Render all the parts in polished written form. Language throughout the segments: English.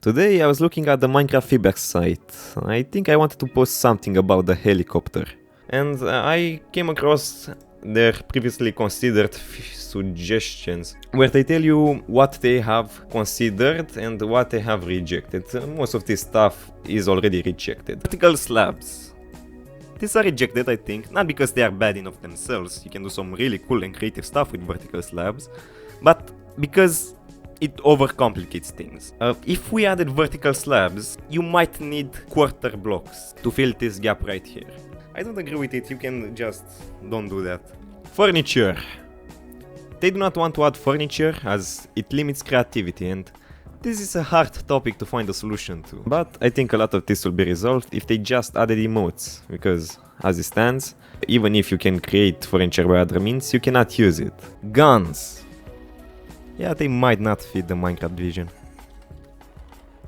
Today I was looking at the Minecraft feedback site. I think I wanted to post something about the helicopter. And I came across their previously considered suggestions, where they tell you what they have considered and what they have rejected. Most of this stuff is already rejected. Vertical slabs. These are rejected, I think, not because they are bad in of themselves, you can do some really cool and creative stuff with vertical slabs, but because it overcomplicates things. If we added vertical slabs, you might need quarter blocks to fill this gap right here. I don't agree with it, you can just don't do that. Furniture. They do not want to add furniture as it limits creativity, and this is a hard topic to find a solution to. But I think a lot of this will be resolved if they just added emotes, because as it stands, even if you can create furniture by other means, you cannot use it. Guns. Yeah, they might not fit the Minecraft vision.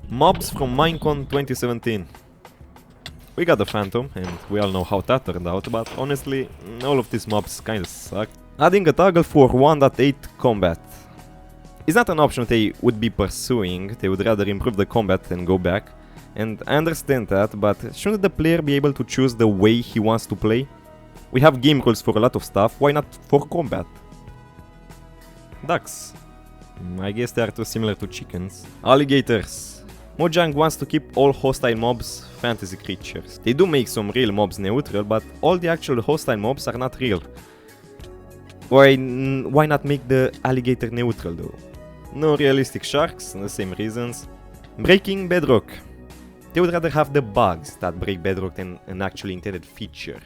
Mobs from Minecon 2017. We got the Phantom, and we all know how that turned out, but honestly, all of these mobs kinda suck. Adding a toggle for 1.8 combat. It's not an option they would be pursuing, they would rather improve the combat and go back. And I understand that, but shouldn't the player be able to choose the way he wants to play? We have game rules for a lot of stuff, why not for combat? Ducks. I guess they are too similar to chickens. Alligators. Mojang wants to keep all hostile mobs fantasy creatures. They do make some real mobs neutral, but all the actual hostile mobs are not real. Why not make the alligator neutral though? No realistic sharks, the same reasons. Breaking bedrock. They would rather have the bugs that break bedrock than an actually intended feature.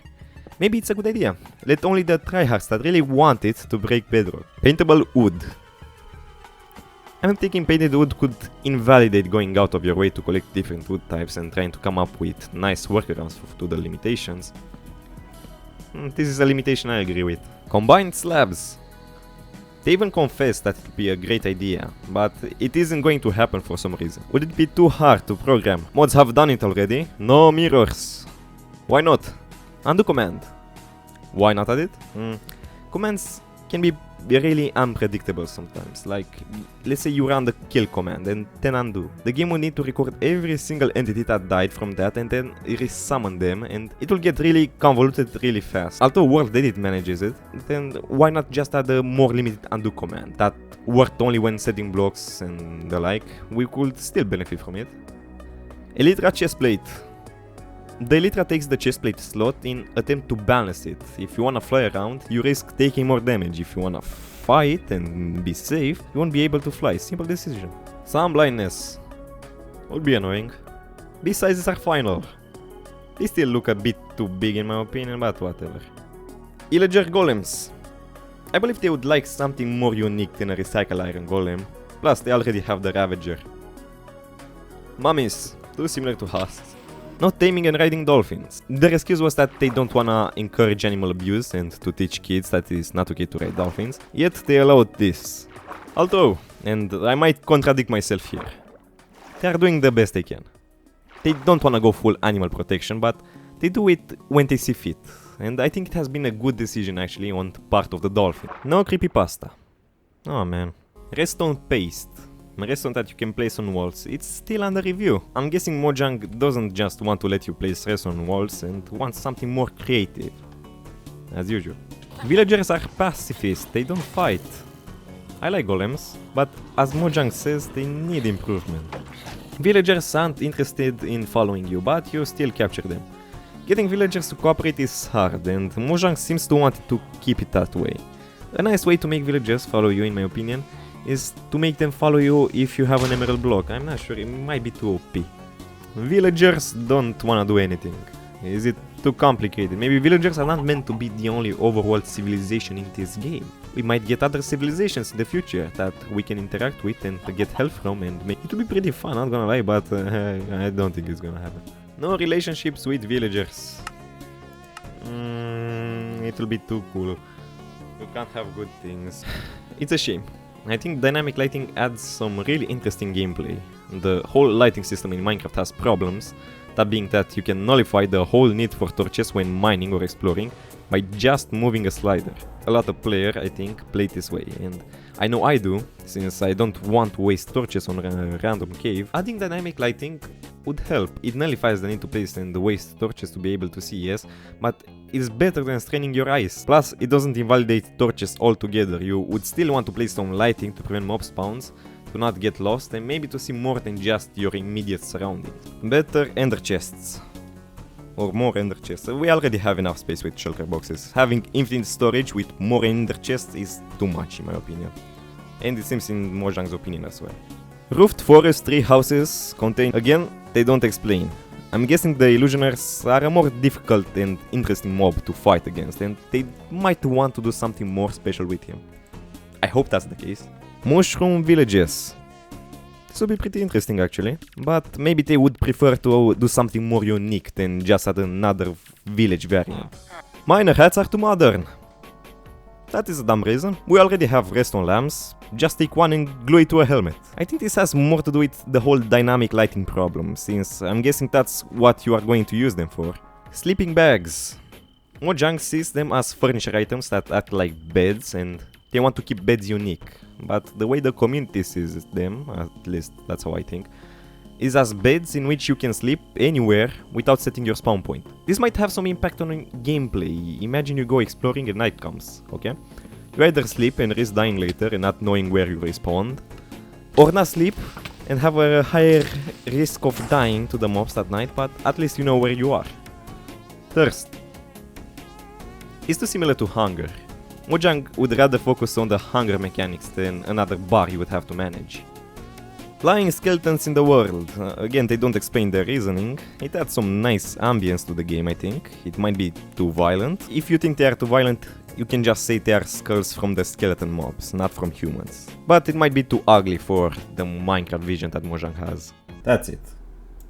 Maybe it's a good idea. Let only the tryhards that really want it to break bedrock. Paintable wood. I'm thinking painted wood could invalidate going out of your way to collect different wood types and trying to come up with nice workarounds to the limitations. This is a limitation I agree with. Combined slabs. They even confessed that it would be a great idea, but it isn't going to happen for some reason. Would it be too hard to program? Mods have done it already. No mirrors. Why not? Undo command. Why not add it? Commands can be really unpredictable sometimes, like let's say you run the kill command and then undo. The game will need to record every single entity that died from that and then resummon them, and it will get really convoluted really fast. Although World Edit manages it, then why not just add a more limited undo command that worked only when setting blocks and the like? We could still benefit from it. Elytra chestplate. The Elytra takes the chestplate slot in attempt to balance it. If you wanna fly around, you risk taking more damage. If you wanna fight and be safe, you won't be able to fly. Simple decision. Sun blindness. Would be annoying. These sizes are final. They still look a bit too big in my opinion, but whatever. Illager golems. I believe they would like something more unique than a recycle iron golem. Plus, they already have the Ravager. Mummies. Too similar to husks. Not taming and riding dolphins. Their excuse was that they don't wanna encourage animal abuse and to teach kids that it is not okay to ride dolphins, yet they allowed this. Although, and I might contradict myself here, they are doing the best they can. They don't wanna go full animal protection, but they do it when they see fit, and I think it has been a good decision actually on part of the dolphin. No creepypasta. Oh man. Redstone paste. Redstone that you can place on walls, it's still under review. I'm guessing Mojang doesn't just want to let you place redstone on walls and wants something more creative. As usual. Villagers are pacifist, they don't fight. I like golems, but as Mojang says, they need improvement. Villagers aren't interested in following you, but you still capture them. Getting villagers to cooperate is hard, and Mojang seems to want to keep it that way. A nice way to make villagers follow you, in my opinion, is to make them follow you if you have an emerald block. I'm not sure, it might be too OP. Villagers don't wanna do anything. Is it too complicated? Maybe villagers are not meant to be the only overworld civilization in this game. We might get other civilizations in the future that we can interact with and get help from, and make it will be pretty fun, not gonna lie, but I don't think it's gonna happen. No relationships with villagers. It will be too cool. You can't have good things. It's a shame. I think dynamic lighting adds some really interesting gameplay. The whole lighting system in Minecraft has problems, that being that you can nullify the whole need for torches when mining or exploring by just moving a slider. A lot of players, I think, play this way, and I know I do, since I don't want to waste torches on a random cave. Adding dynamic lighting would help. It nullifies the need to place and waste torches to be able to see, yes, but it's better than straining your eyes. Plus, it doesn't invalidate torches altogether. You would still want to place some lighting to prevent mob spawns, to not get lost, and maybe to see more than just your immediate surroundings. Better ender chests. Or more ender chests. We already have enough space with shulker boxes. Having infinite storage with more ender chests is too much in my opinion. And it seems in Mojang's opinion as well. Roofed forest tree houses contain, again, they don't explain. I'm guessing the illusioners are a more difficult and interesting mob to fight against, and they might want to do something more special with him. I hope that's the case. Mushroom villages. This would be pretty interesting actually, but maybe they would prefer to do something more unique than just add another village variant. Miner hats are too modern. That is a dumb reason. We already have redstone lamps, just take one and glue it to a helmet. I think this has more to do with the whole dynamic lighting problem, since I'm guessing that's what you are going to use them for. Sleeping bags. Mojang sees them as furniture items that act like beds, and they want to keep beds unique. But the way the community sees them, at least that's how I think, is as beds in which you can sleep anywhere without setting your spawn point. This might have some impact on gameplay. Imagine you go exploring and night comes, okay? You either sleep and risk dying later and not knowing where you respawned, or not sleep and have a higher risk of dying to the mobs at night, but at least you know where you are. Thirst. It's too similar to hunger. Mojang would rather focus on the hunger mechanics than another bar you would have to manage. Flying skeletons in the world. Again, they don't explain their reasoning. It adds some nice ambience to the game, I think. It might be too violent. If you think they are too violent, you can just say they are skulls from the skeleton mobs, not from humans. But it might be too ugly for the Minecraft vision that Mojang has. That's it.